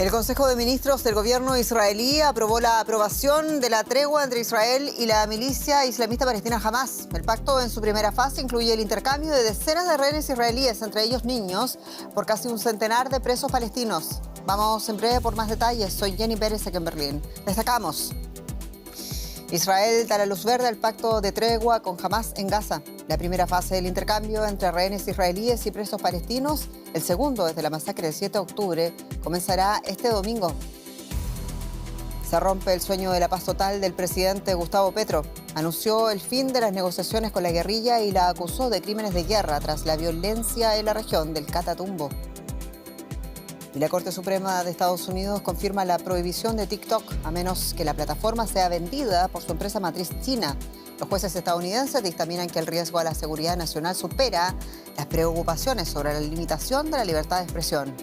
El Consejo de Ministros del gobierno israelí aprobó la aprobación de la tregua entre Israel y la milicia islamista palestina Hamas. El pacto en su primera fase incluye el intercambio de decenas de rehenes israelíes, entre ellos niños, por casi un centenar de presos palestinos. Vamos en breve por más detalles. Soy Jenny Pérez aquí en Berlín. Destacamos: Israel da la luz verde al pacto de tregua con Hamas en Gaza. La primera fase del intercambio entre rehenes israelíes y presos palestinos, el segundo desde la masacre del 7 de octubre, comenzará este domingo. Se rompe el sueño de la paz total del presidente Gustavo Petro. Anunció el fin de las negociaciones con la guerrilla y la acusó de crímenes de guerra tras la violencia en la región del Catatumbo. Y la Corte Suprema de Estados Unidos confirma la prohibición de TikTok, a menos que la plataforma sea vendida por su empresa matriz china. Los jueces estadounidenses dictaminan que el riesgo a la seguridad nacional supera las preocupaciones sobre la limitación de la libertad de expresión.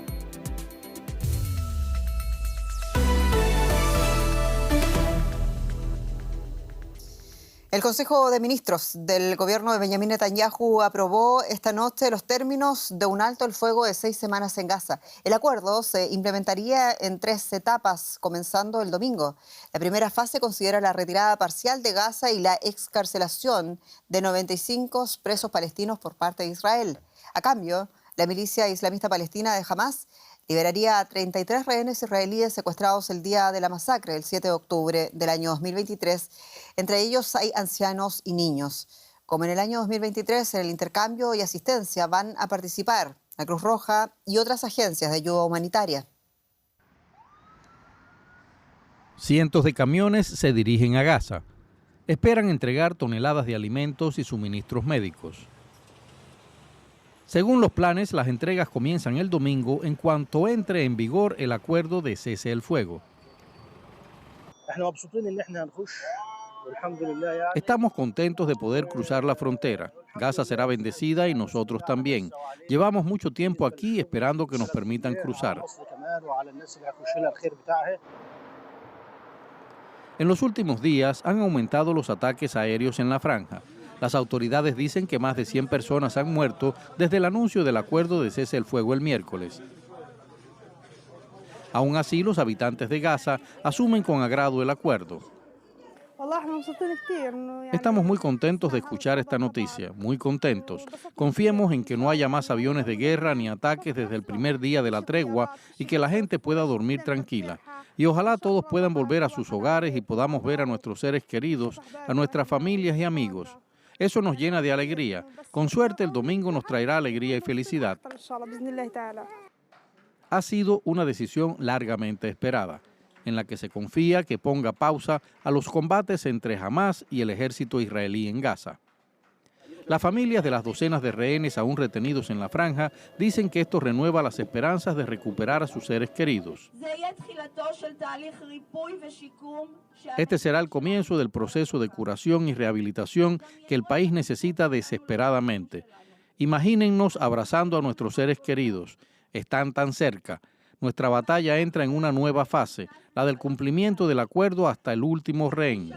El Consejo de Ministros del gobierno de Benjamín Netanyahu aprobó esta noche los términos de un alto el fuego de 6 semanas en Gaza. El acuerdo se implementaría en 3 etapas, comenzando el domingo. La primera fase considera la retirada parcial de Gaza y la excarcelación de 95 presos palestinos por parte de Israel. A cambio, la milicia islamista palestina de Hamas liberaría a 33 rehenes israelíes secuestrados el día de la masacre, el 7 de octubre del año 2023. Entre ellos hay ancianos y niños. Como en el año 2023, en el intercambio y asistencia van a participar la Cruz Roja y otras agencias de ayuda humanitaria. Cientos de camiones se dirigen a Gaza. Esperan entregar toneladas de alimentos y suministros médicos. Según los planes, las entregas comienzan el domingo en cuanto entre en vigor el acuerdo de cese el fuego. Estamos contentos de poder cruzar la frontera. Gaza será bendecida y nosotros también. Llevamos mucho tiempo aquí esperando que nos permitan cruzar. En los últimos días han aumentado los ataques aéreos en la franja. Las autoridades dicen que más de 100 personas han muerto desde el anuncio del acuerdo de cese el fuego el miércoles. Aún así, los habitantes de Gaza asumen con agrado el acuerdo. Estamos muy contentos de escuchar esta noticia, muy contentos. Confiemos en que no haya más aviones de guerra ni ataques desde el primer día de la tregua y que la gente pueda dormir tranquila. Y ojalá todos puedan volver a sus hogares y podamos ver a nuestros seres queridos, a nuestras familias y amigos. Eso nos llena de alegría. Con suerte, el domingo nos traerá alegría y felicidad. Ha sido una decisión largamente esperada, en la que se confía que ponga pausa a los combates entre Hamas y el ejército israelí en Gaza. Las familias de las docenas de rehenes aún retenidos en la franja dicen que esto renueva las esperanzas de recuperar a sus seres queridos. Este será el comienzo del proceso de curación y rehabilitación que el país necesita desesperadamente. Imagínennos abrazando a nuestros seres queridos. Están tan cerca. Nuestra batalla entra en una nueva fase, la del cumplimiento del acuerdo hasta el último rehén.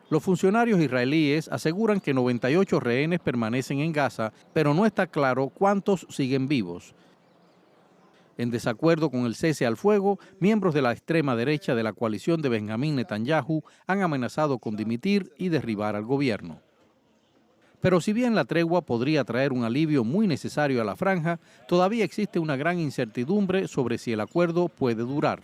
Los funcionarios israelíes aseguran que 98 rehenes permanecen en Gaza, pero no está claro cuántos siguen vivos. En desacuerdo con el cese al fuego, miembros de la extrema derecha de la coalición de Benjamín Netanyahu han amenazado con dimitir y derribar al gobierno. Pero si bien la tregua podría traer un alivio muy necesario a la franja, todavía existe una gran incertidumbre sobre si el acuerdo puede durar.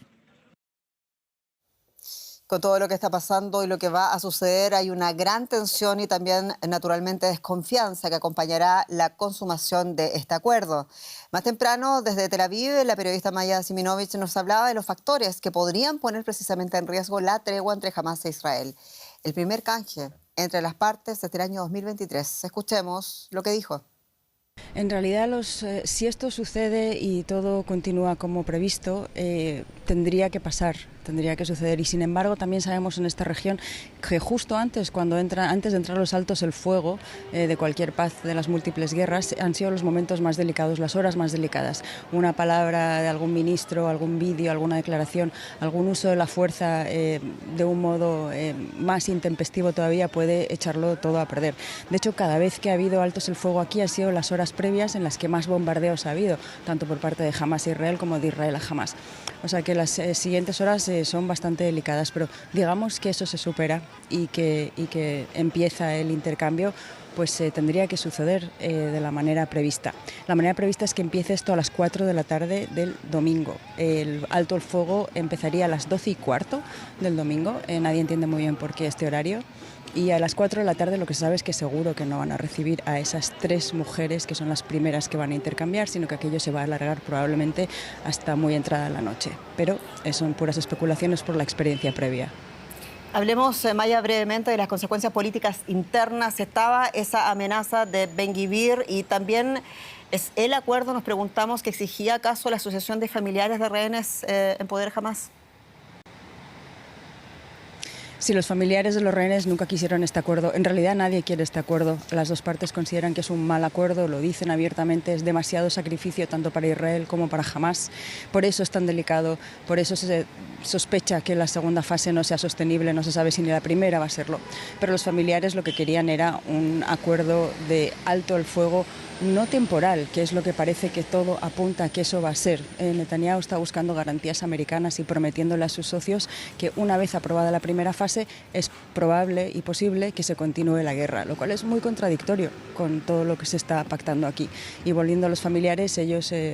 Con todo lo que está pasando y lo que va a suceder, hay una gran tensión y también, naturalmente, desconfianza que acompañará la consumación de este acuerdo. Más temprano, desde Tel Aviv, la periodista Maya Siminovich nos hablaba de los factores que podrían poner precisamente en riesgo la tregua entre Hamas e Israel. El primer canje entre las partes desde el año 2023. Escuchemos lo que dijo. En realidad, si esto sucede y todo continúa como previsto, tendría que pasar tendría que suceder. Y sin embargo, también sabemos en esta región que justo antes de entrar los altos el fuego de cualquier paz de las múltiples guerras, han sido los momentos más delicados, las horas más delicadas. Una palabra de algún ministro, algún vídeo, alguna declaración, algún uso de la fuerza de un modo más intempestivo todavía puede echarlo todo a perder. De hecho, cada vez que ha habido altos el fuego aquí ha sido las horas previas en las que más bombardeos ha habido, tanto por parte de Hamás a Israel como de Israel a Hamás. O sea que las siguientes horas son bastante delicadas, pero digamos que eso se supera y que empieza el intercambio, pues tendría que suceder de la manera prevista. La manera prevista es que empiece esto a las 4 de la tarde del domingo. El alto el fuego empezaría a las 12:15 del domingo. Nadie entiende muy bien por qué este horario. Y a las 4 de la tarde lo que se sabe es que seguro que no van a recibir a esas 3 mujeres que son las primeras que van a intercambiar, sino que aquello se va a alargar probablemente hasta muy entrada la noche. Pero son puras especulaciones por la experiencia previa. Hablemos, Maya, brevemente de las consecuencias políticas internas. Estaba esa amenaza de Ben Gvir y también es el acuerdo, nos preguntamos, que exigía acaso la asociación de familiares de rehenes en poder Hamás. Si los familiares de los rehenes nunca quisieron este acuerdo, en realidad nadie quiere este acuerdo. Las dos partes consideran que es un mal acuerdo, lo dicen abiertamente, es demasiado sacrificio tanto para Israel como para Hamás. Por eso es tan delicado, por eso se sospecha que la segunda fase no sea sostenible, no se sabe si ni la primera va a serlo. Pero los familiares lo que querían era un acuerdo de alto el fuego no temporal, que es lo que parece que todo apunta a que eso va a ser. Netanyahu está buscando garantías americanas y prometiéndole a sus socios que una vez aprobada la primera fase es probable y posible que se continúe la guerra, lo cual es muy contradictorio con todo lo que se está pactando aquí. Y volviendo a los familiares,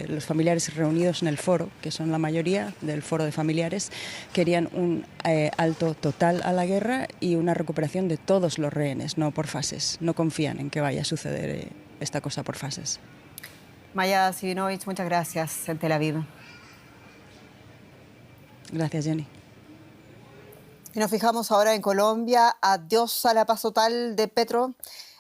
los familiares reunidos en el foro, que son la mayoría del foro de familiares, querían un alto total a la guerra y una recuperación de todos los rehenes, no por fases. No confían en que vaya a suceder esta cosa por fases. Maya Sivinovich, muchas gracias en Tel Aviv. Gracias, Jenny. Y nos fijamos ahora en Colombia. Adiós a la paz total de Petro.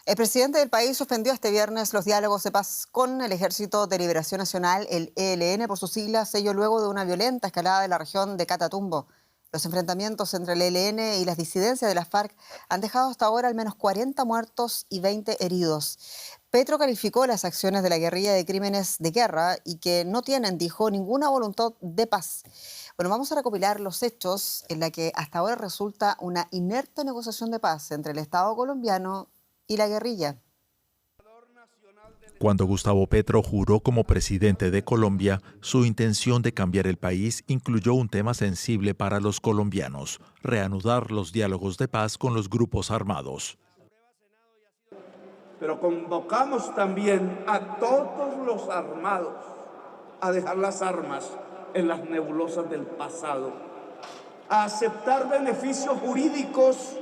El presidente del país suspendió este viernes los diálogos de paz con el Ejército de Liberación Nacional, el ELN por sus siglas, ello luego de una violenta escalada en la región de Catatumbo. Los enfrentamientos entre el ELN y las disidencias de las FARC han dejado hasta ahora al menos 40 muertos y 20 heridos. Petro calificó las acciones de la guerrilla de crímenes de guerra y que no tienen, dijo, ninguna voluntad de paz. Bueno, vamos a recopilar los hechos en la que hasta ahora resulta una inerte negociación de paz entre el Estado colombiano y la guerrilla. Cuando Gustavo Petro juró como presidente de Colombia, su intención de cambiar el país incluyó un tema sensible para los colombianos: reanudar los diálogos de paz con los grupos armados. Pero convocamos también a todos los armados a dejar las armas en las nebulosas del pasado, a aceptar beneficios jurídicos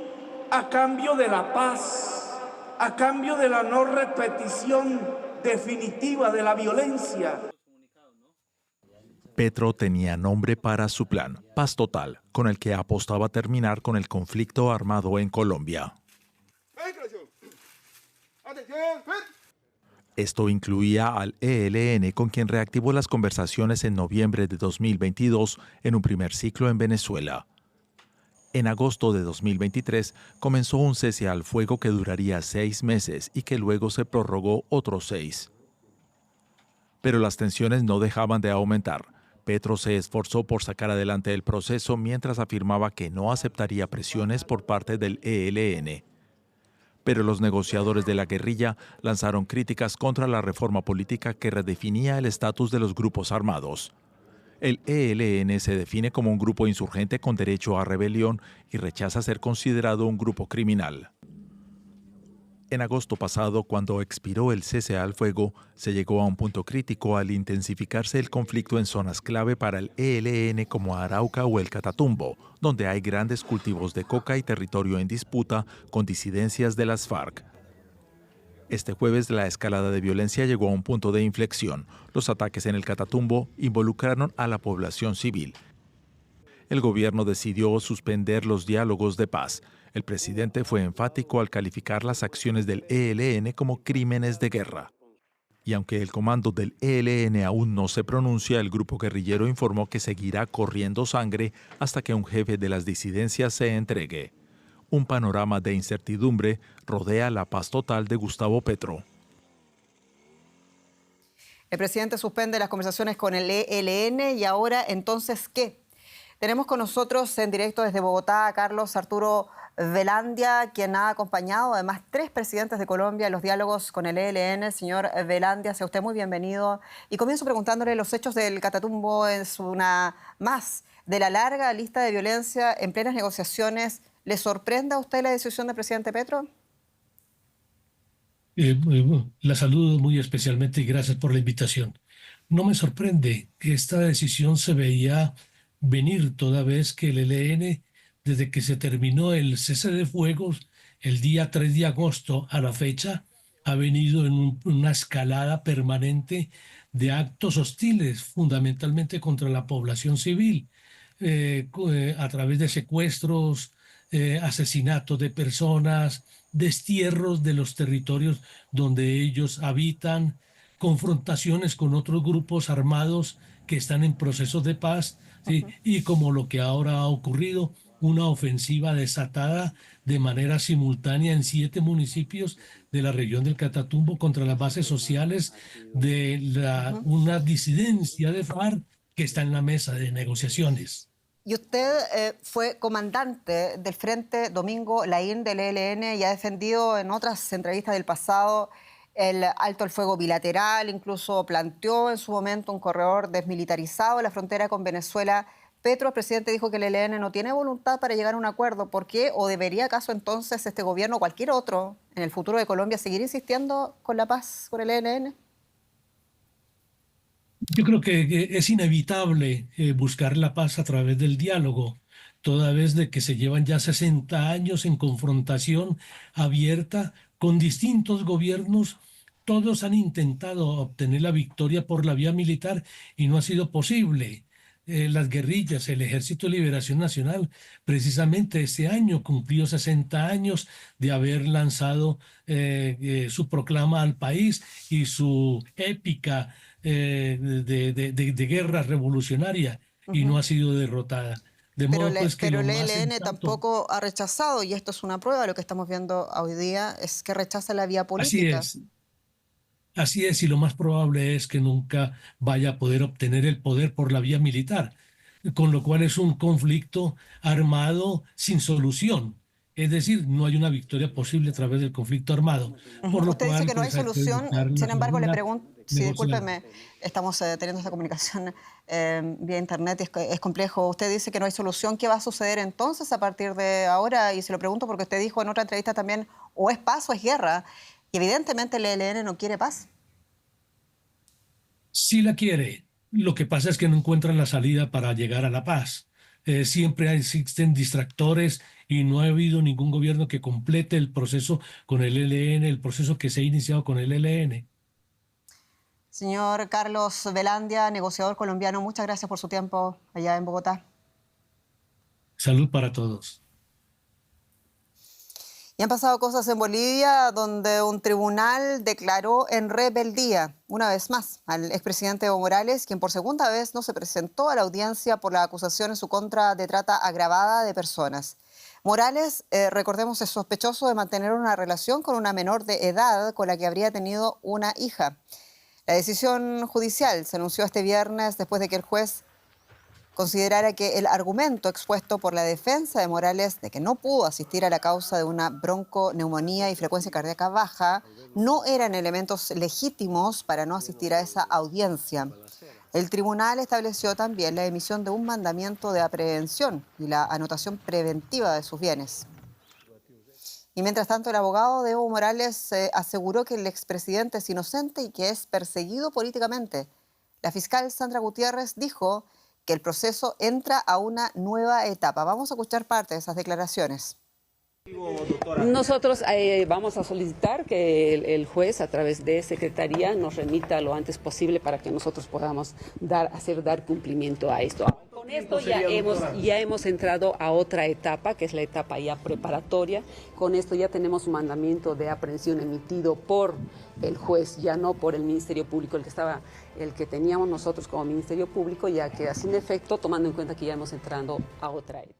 a cambio de la paz, a cambio de la no repetición definitiva de la violencia. Petro tenía nombre para su plan, Paz Total, con el que apostaba a terminar con el conflicto armado en Colombia. Esto incluía al ELN, con quien reactivó las conversaciones en noviembre de 2022 en un primer ciclo en Venezuela. En agosto de 2023 comenzó un cese al fuego que duraría 6 meses y que luego se prorrogó otros 6. Pero las tensiones no dejaban de aumentar. Petro se esforzó por sacar adelante el proceso mientras afirmaba que no aceptaría presiones por parte del ELN. Pero los negociadores de la guerrilla lanzaron críticas contra la reforma política que redefinía el estatus de los grupos armados. El ELN se define como un grupo insurgente con derecho a rebelión y rechaza ser considerado un grupo criminal. En agosto pasado, cuando expiró el cese al fuego, se llegó a un punto crítico al intensificarse el conflicto en zonas clave para el ELN como Arauca o el Catatumbo, donde hay grandes cultivos de coca y territorio en disputa con disidencias de las FARC. Este jueves la escalada de violencia llegó a un punto de inflexión. Los ataques en el Catatumbo involucraron a la población civil. El gobierno decidió suspender los diálogos de paz. El presidente fue enfático al calificar las acciones del ELN como crímenes de guerra. Y aunque el comando del ELN aún no se pronuncia, el grupo guerrillero informó que seguirá corriendo sangre hasta que un jefe de las disidencias se entregue. Un panorama de incertidumbre rodea la paz total de Gustavo Petro. El presidente suspende las conversaciones con el ELN y ahora, entonces, ¿qué? Tenemos con nosotros en directo desde Bogotá a Carlos Arturo Velandia, quien ha acompañado además 3 presidentes de Colombia en los diálogos con el ELN. Señor Velandia, sea usted muy bienvenido. Y comienzo preguntándole, los hechos del Catatumbo es una más de la larga lista de violencia en plenas negociaciones. ¿Le sorprende a usted la decisión del presidente Petro? La saludo muy especialmente y gracias por la invitación. No me sorprende que esta decisión se veía venir toda vez que el ELN, desde que se terminó el cese de fuegos el día 3 de agosto a la fecha, ha venido en una escalada permanente de actos hostiles, fundamentalmente contra la población civil, a través de secuestros, asesinatos de personas, destierros de los territorios donde ellos habitan, confrontaciones con otros grupos armados que están en procesos de paz, ¿sí? Y como lo que ahora ha ocurrido, una ofensiva desatada de manera simultánea en 7 municipios de la región del Catatumbo contra las bases sociales de una disidencia de FARC que está en la mesa de negociaciones. Y usted fue comandante del Frente Domingo Laín del ELN y ha defendido en otras entrevistas del pasado el alto el fuego bilateral, incluso planteó en su momento un corredor desmilitarizado en la frontera con Venezuela. Petro, el presidente, dijo que el ELN no tiene voluntad para llegar a un acuerdo. ¿Por qué? ¿O debería acaso entonces este gobierno o cualquier otro en el futuro de Colombia seguir insistiendo con la paz con el ELN? Yo creo que es inevitable buscar la paz a través del diálogo, toda vez de que se llevan ya 60 años en confrontación abierta con distintos gobiernos. Todos han intentado obtener la victoria por la vía militar y no ha sido posible. Las guerrillas, el Ejército de Liberación Nacional, precisamente este año cumplió 60 años de haber lanzado su proclama al país y su épica de guerra revolucionaria, y no ha sido derrotada. Pero el ELN tampoco ha rechazado, y esto es una prueba de lo que estamos viendo hoy día, es que rechaza la vía política. Así es, y lo más probable es que nunca vaya a poder obtener el poder por la vía militar, con lo cual es un conflicto armado sin solución. Es decir, no hay una victoria posible a través del conflicto armado. Por lo Usted cual, dice que no hay solución, sin embargo le pregunto, sí, discúlpeme, estamos teniendo esta comunicación vía internet y es complejo. Usted dice que no hay solución, ¿qué va a suceder entonces a partir de ahora? Y se lo pregunto porque usted dijo en otra entrevista también, o es paz o es guerra. Y evidentemente el ELN no quiere paz. Sí la quiere. Lo que pasa es que no encuentran la salida para llegar a la paz. Siempre existen distractores y no ha habido ningún gobierno que complete el proceso con el ELN, el proceso que se ha iniciado con el ELN. Señor Carlos Velandia, negociador colombiano, muchas gracias por su tiempo allá en Bogotá. Salud para todos. Y han pasado cosas en Bolivia donde un tribunal declaró en rebeldía, una vez más, al expresidente Evo Morales, quien por segunda vez no se presentó a la audiencia por la acusación en su contra de trata agravada de personas. Morales, recordemos, es sospechoso de mantener una relación con una menor de edad con la que habría tenido una hija. La decisión judicial se anunció este viernes después de que el juez considerara que el argumento expuesto por la defensa de Morales de que no pudo asistir a la causa de una bronconeumonía y frecuencia cardíaca baja no eran elementos legítimos para no asistir a esa audiencia. El tribunal estableció también la emisión de un mandamiento de aprehensión y la anotación preventiva de sus bienes. Y mientras tanto, el abogado de Evo Morales aseguró que el expresidente es inocente y que es perseguido políticamente. La fiscal Sandra Gutiérrez dijo que el proceso entra a una nueva etapa. Vamos a escuchar parte de esas declaraciones. Nosotros vamos a solicitar que el juez, a través de secretaría, nos remita lo antes posible para que nosotros podamos dar cumplimiento a esto. Con esto ya hemos entrado a otra etapa, que es la etapa ya preparatoria. Con esto ya tenemos un mandamiento de aprehensión emitido por el juez, ya no por el Ministerio Público, el que teníamos nosotros como Ministerio Público, ya queda sin efecto, tomando en cuenta que ya hemos entrado a otra etapa.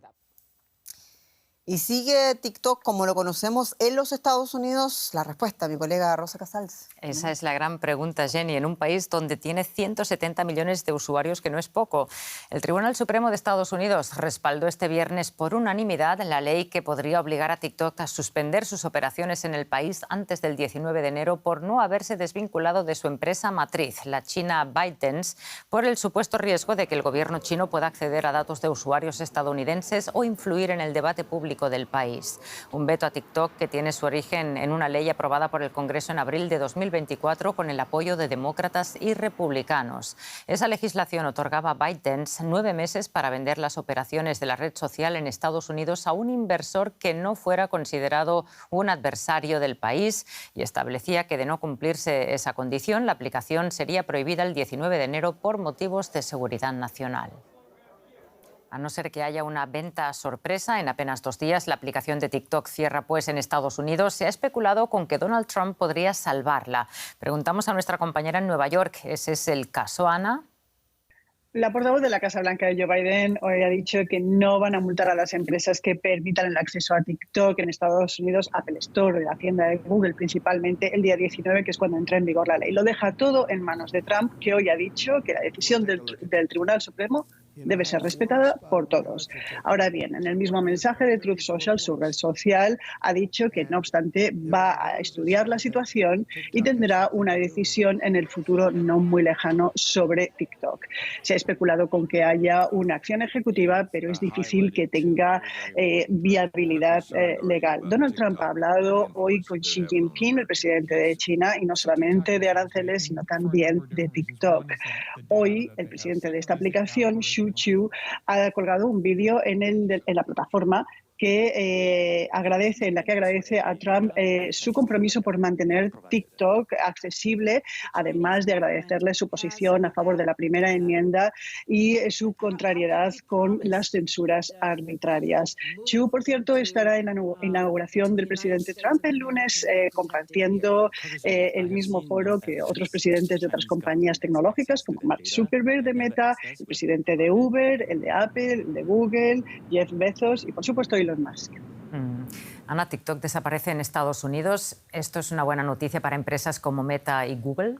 ¿Y sigue TikTok como lo conocemos en los Estados Unidos? La respuesta, mi colega Rosa Casals. Esa es la gran pregunta, Jenny, en un país donde tiene 170 millones de usuarios, que no es poco. El Tribunal Supremo de Estados Unidos respaldó este viernes por unanimidad la ley que podría obligar a TikTok a suspender sus operaciones en el país antes del 19 de enero por no haberse desvinculado de su empresa matriz, la china ByteDance, por el supuesto riesgo de que el gobierno chino pueda acceder a datos de usuarios estadounidenses o influir en el debate público del país. Un veto a TikTok que tiene su origen en una ley aprobada por el Congreso en abril de 2024 con el apoyo de demócratas y republicanos. Esa legislación otorgaba a ByteDance 9 meses para vender las operaciones de la red social en Estados Unidos a un inversor que no fuera considerado un adversario del país y establecía que, de no cumplirse esa condición, la aplicación sería prohibida el 19 de enero por motivos de seguridad nacional. A no ser que haya una venta sorpresa, en apenas 2 días la aplicación de TikTok cierra pues en Estados Unidos. Se ha especulado con que Donald Trump podría salvarla. Preguntamos a nuestra compañera en Nueva York. ¿Ese es el caso, Ana? La portavoz de la Casa Blanca de Joe Biden hoy ha dicho que no van a multar a las empresas que permitan el acceso a TikTok en Estados Unidos, Apple Store, la tienda de Google principalmente, el día 19, que es cuando entra en vigor la ley. Lo deja todo en manos de Trump, que hoy ha dicho que la decisión del Tribunal Supremo debe ser respetada por todos. Ahora bien, en el mismo mensaje de Truth Social, su red social, ha dicho que no obstante va a estudiar la situación y tendrá una decisión en el futuro no muy lejano sobre TikTok. Se ha especulado con que haya una acción ejecutiva, pero es difícil que tenga viabilidad legal. Donald Trump ha hablado hoy con Xi Jinping, el presidente de China, y no solamente de aranceles, sino también de TikTok. Hoy, el presidente de esta aplicación, Xu Chu, ha colgado un vídeo en la plataforma en la que agradece a Trump su compromiso por mantener TikTok accesible, además de agradecerle su posición a favor de la primera enmienda y su contrariedad con las censuras arbitrarias. Xu, por cierto, estará en la inauguración del presidente Trump el lunes, compartiendo el mismo foro que otros presidentes de otras compañías tecnológicas, como Mark Zuckerberg de Meta, el presidente de Uber, el de Apple, el de Google, Jeff Bezos y, por supuesto, Elon Musk. Ana, TikTok desaparece en Estados Unidos. ¿Esto es una buena noticia para empresas como Meta y Google?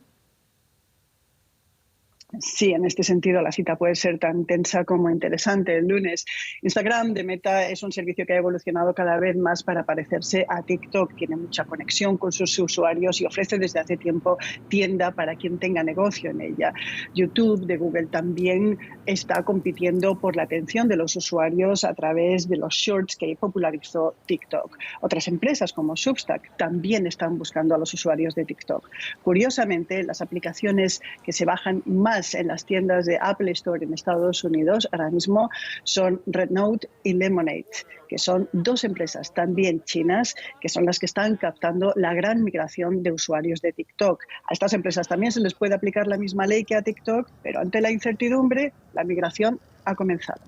Sí, en este sentido la cita puede ser tan tensa como interesante. El lunes, Instagram de Meta es un servicio que ha evolucionado cada vez más para parecerse a TikTok. Tiene mucha conexión con sus usuarios y ofrece desde hace tiempo tienda para quien tenga negocio en ella. YouTube de Google también está compitiendo por la atención de los usuarios a través de los shorts que popularizó TikTok. Otras empresas como Substack también están buscando a los usuarios de TikTok. Curiosamente, las aplicaciones que se bajan más en las tiendas de Apple Store en Estados Unidos ahora mismo son Rednote y Lemonade, que son 2 empresas también chinas que son las que están captando la gran migración de usuarios de TikTok. A estas empresas también se les puede aplicar la misma ley que a TikTok, pero ante la incertidumbre, la migración ha comenzado.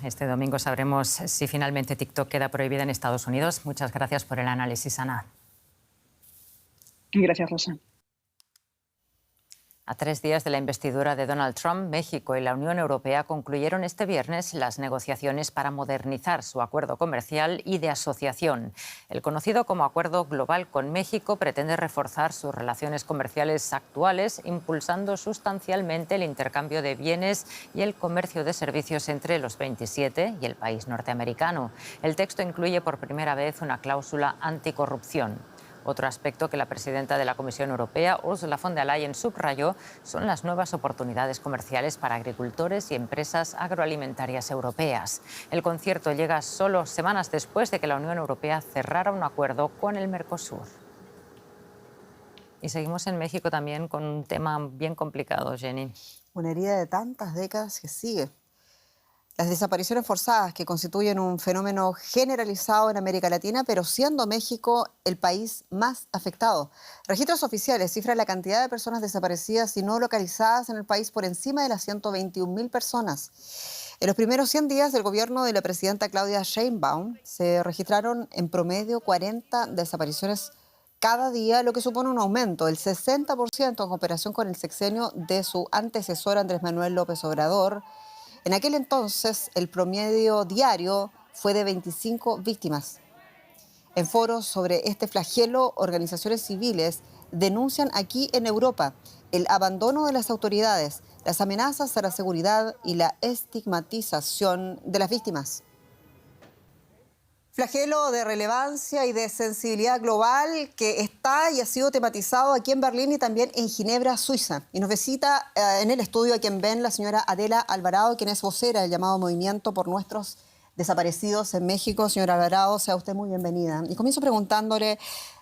Este domingo sabremos si finalmente TikTok queda prohibida en Estados Unidos. Muchas gracias por el análisis, Ana. Gracias, Rosa. A 3 días de la investidura de Donald Trump, México y la Unión Europea concluyeron este viernes las negociaciones para modernizar su acuerdo comercial y de asociación. El conocido como Acuerdo Global con México pretende reforzar sus relaciones comerciales actuales, impulsando sustancialmente el intercambio de bienes y el comercio de servicios entre los 27 y el país norteamericano. El texto incluye por primera vez una cláusula anticorrupción. Otro aspecto que la presidenta de la Comisión Europea, Ursula von der Leyen, subrayó son las nuevas oportunidades comerciales para agricultores y empresas agroalimentarias europeas. El concierto llega solo semanas después de que la Unión Europea cerrara un acuerdo con el Mercosur. Y seguimos en México también con un tema bien complicado, Jenny. Una herida de tantas décadas que sigue. Las desapariciones forzadas, que constituyen un fenómeno generalizado en América Latina, pero siendo México el país más afectado. Registros oficiales cifran la cantidad de personas desaparecidas y no localizadas en el país por encima de las 121.000 personas. En los primeros 100 días del gobierno de la presidenta Claudia Sheinbaum se registraron en promedio 40 desapariciones cada día, lo que supone un aumento del 60% en comparación con el sexenio de su antecesor Andrés Manuel López Obrador. En aquel entonces, el promedio diario fue de 25 víctimas. En foros sobre este flagelo, organizaciones civiles denuncian aquí en Europa el abandono de las autoridades, las amenazas a la seguridad y la estigmatización de las víctimas. Flagelo de relevancia y de sensibilidad global que está y ha sido tematizado aquí en Berlín y también en Ginebra, Suiza. Y nos visita en el estudio a quien ven la señora Adela Alvarado, quien es vocera del llamado Movimiento por Nuestros Desaparecidos en México. Señora Alvarado, sea usted muy bienvenida. Y comienzo preguntándole,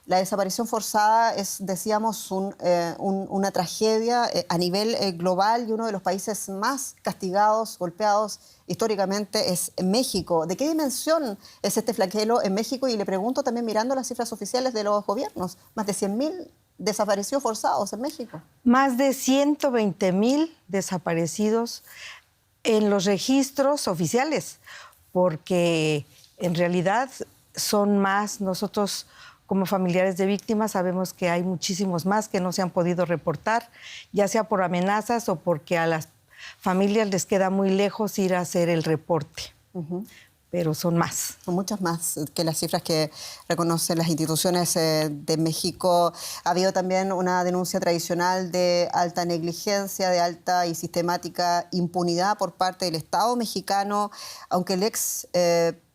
la desaparición forzada es, decíamos, una tragedia a nivel global y uno de los países más castigados, golpeados históricamente es México. ¿De qué dimensión es este flagelo en México? Y le pregunto también mirando las cifras oficiales de los gobiernos, más de 100.000 desaparecidos forzados en México. Más de 120.000 desaparecidos en los registros oficiales, porque en realidad son más. Nosotros, como familiares de víctimas, sabemos que hay muchísimos más que no se han podido reportar, ya sea por amenazas o porque a las familias les queda muy lejos ir a hacer el reporte. Pero son más. Son muchas más que las cifras que reconocen las instituciones de México. Ha habido también una denuncia tradicional de alta negligencia, de alta y sistemática impunidad por parte del Estado mexicano, aunque el ex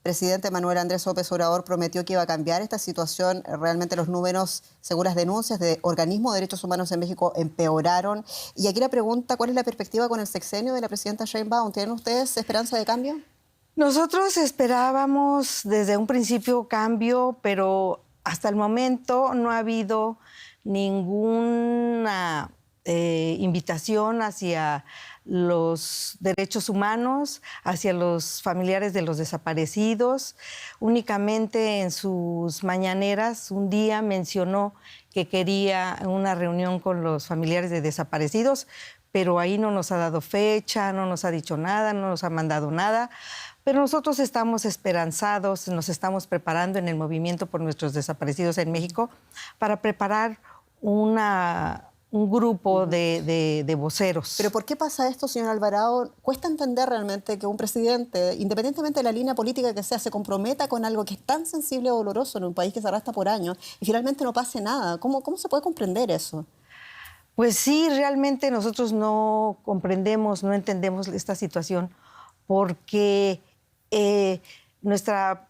presidente Manuel Andrés López Obrador prometió que iba a cambiar esta situación. Realmente los números, según las denuncias de organismos de derechos humanos en México, empeoraron. Y aquí la pregunta, ¿cuál es la perspectiva con el sexenio de la presidenta Sheinbaum? ¿Tienen ustedes esperanza de cambio? Nosotros esperábamos desde un principio cambio, pero hasta el momento no ha habido ninguna invitación hacia los derechos humanos, hacia los familiares de los desaparecidos. Únicamente en sus mañaneras un día mencionó que quería una reunión con los familiares de desaparecidos, pero ahí no nos ha dado fecha, no nos ha dicho nada, no nos ha mandado nada. Pero nosotros estamos esperanzados, nos estamos preparando en el Movimiento por Nuestros Desaparecidos en México para preparar un grupo de voceros. ¿Pero por qué pasa esto, señor Alvarado? Cuesta entender realmente que un presidente, independientemente de la línea política que sea, se comprometa con algo que es tan sensible o doloroso en un país que se arrastra por años y finalmente no pase nada. ¿Cómo se puede comprender eso? Pues sí, realmente nosotros no comprendemos, no entendemos esta situación porque nuestra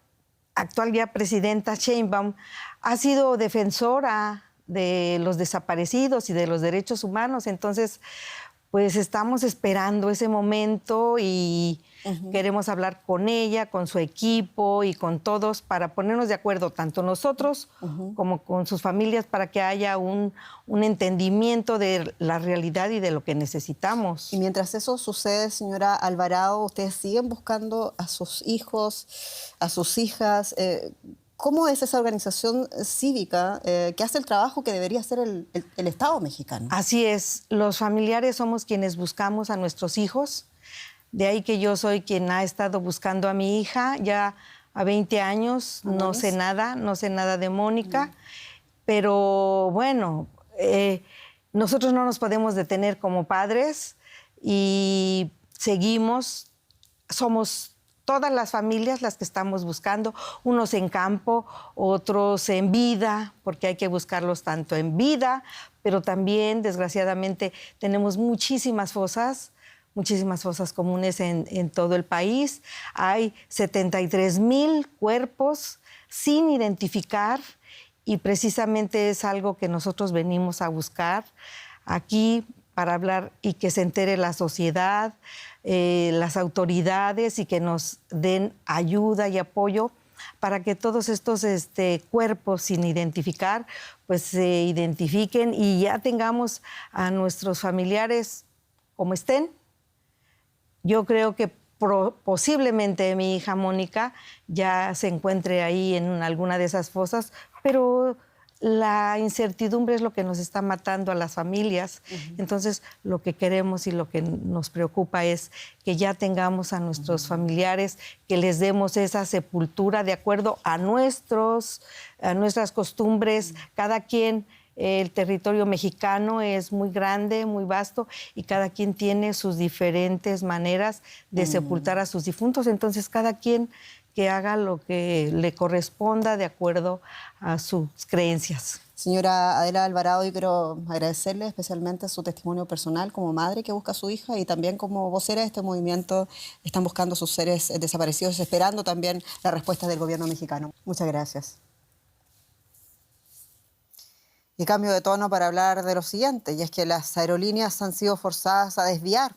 actual ya presidenta Sheinbaum ha sido defensora de los desaparecidos y de los derechos humanos. Entonces, pues estamos esperando ese momento y queremos hablar con ella, con su equipo y con todos para ponernos de acuerdo, tanto nosotros como con sus familias, para que haya un entendimiento de la realidad y de lo que necesitamos. Y mientras eso sucede, señora Alvarado, ustedes siguen buscando a sus hijos, a sus hijas. ¿Cómo es esa organización cívica que hace el trabajo que debería hacer el Estado mexicano? Así es, los familiares somos quienes buscamos a nuestros hijos. De ahí que yo soy quien ha estado buscando a mi hija ya a 20 años. No sé nada de Mónica. Pero bueno, nosotros no nos podemos detener como padres y seguimos, somos todas las familias las que estamos buscando, unos en campo, otros en vida, porque hay que buscarlos tanto en vida, pero también, desgraciadamente, tenemos muchísimas fosas comunes en todo el país. Hay 73,000 cuerpos sin identificar y precisamente es algo que nosotros venimos a buscar aquí para hablar y que se entere la sociedad, las autoridades y que nos den ayuda y apoyo para que todos estos cuerpos sin identificar pues se identifiquen y ya tengamos a nuestros familiares como estén. Yo creo que posiblemente mi hija Mónica ya se encuentre ahí en alguna de esas fosas, pero la incertidumbre es lo que nos está matando a las familias. Entonces, lo que queremos y lo que nos preocupa es que ya tengamos a nuestros familiares, que les demos esa sepultura de acuerdo a nuestras costumbres. Cada quien, el territorio mexicano es muy grande, muy vasto, y cada quien tiene sus diferentes maneras de sepultar a sus difuntos. Entonces, cada quien que haga lo que le corresponda de acuerdo a sus creencias. Señora Adela Alvarado, yo quiero agradecerle especialmente su testimonio personal como madre que busca a su hija y también como vocera de este movimiento. Están buscando a sus seres desaparecidos, esperando también la respuesta del gobierno mexicano. Muchas gracias. Y cambio de tono para hablar de lo siguiente, y es que las aerolíneas han sido forzadas a desviar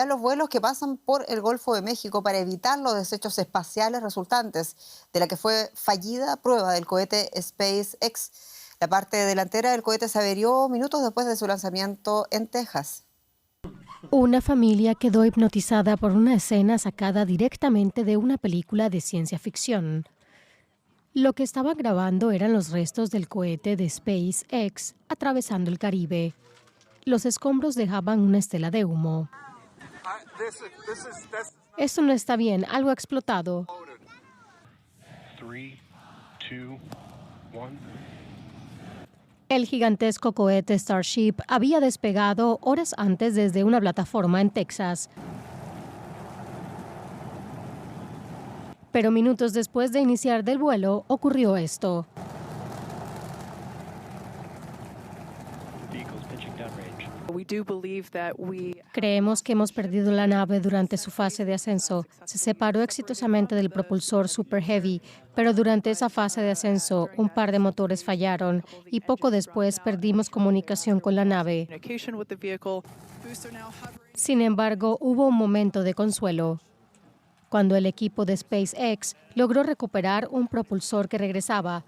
los vuelos que pasan por el Golfo de México para evitar los desechos espaciales resultantes de la que fue fallida prueba del cohete SpaceX. La parte delantera del cohete se averió minutos después de su lanzamiento en Texas. Una familia quedó hipnotizada por una escena sacada directamente de una película de ciencia ficción. Lo que estaban grabando eran los restos del cohete de SpaceX atravesando el Caribe. Los escombros dejaban una estela de humo. Esto no está bien, algo ha explotado. 3, 2, 1. El gigantesco cohete Starship había despegado horas antes desde una plataforma en Texas. Pero minutos después de iniciar del vuelo, ocurrió esto. Creemos que hemos perdido la nave durante su fase de ascenso. Se separó exitosamente del propulsor Super Heavy, pero durante esa fase de ascenso un par de motores fallaron y poco después perdimos comunicación con la nave. Sin embargo, hubo un momento de consuelo cuando el equipo de SpaceX logró recuperar un propulsor que regresaba,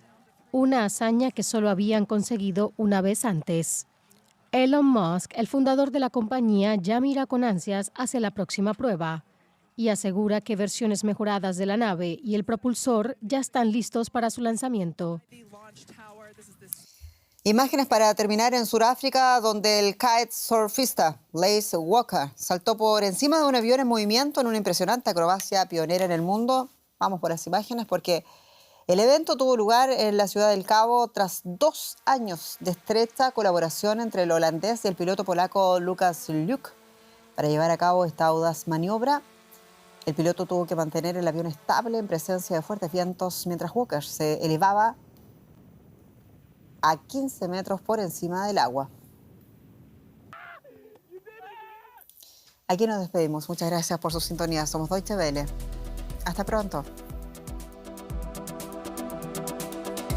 una hazaña que solo habían conseguido una vez antes. Elon Musk, el fundador de la compañía, ya mira con ansias hacia la próxima prueba y asegura que versiones mejoradas de la nave y el propulsor ya están listos para su lanzamiento. Imágenes para terminar en Sudáfrica, donde el kitesurfista Lace Walker saltó por encima de un avión en movimiento en una impresionante acrobacia pionera en el mundo. Vamos por las imágenes porque el evento tuvo lugar en la ciudad del Cabo tras 2 años de estrecha colaboración entre el holandés y el piloto polaco Lukas Luk. Para llevar a cabo esta audaz maniobra, el piloto tuvo que mantener el avión estable en presencia de fuertes vientos mientras Walker se elevaba a 15 metros por encima del agua. Aquí nos despedimos. Muchas gracias por su sintonía. Somos Deutsche Welle. Hasta pronto.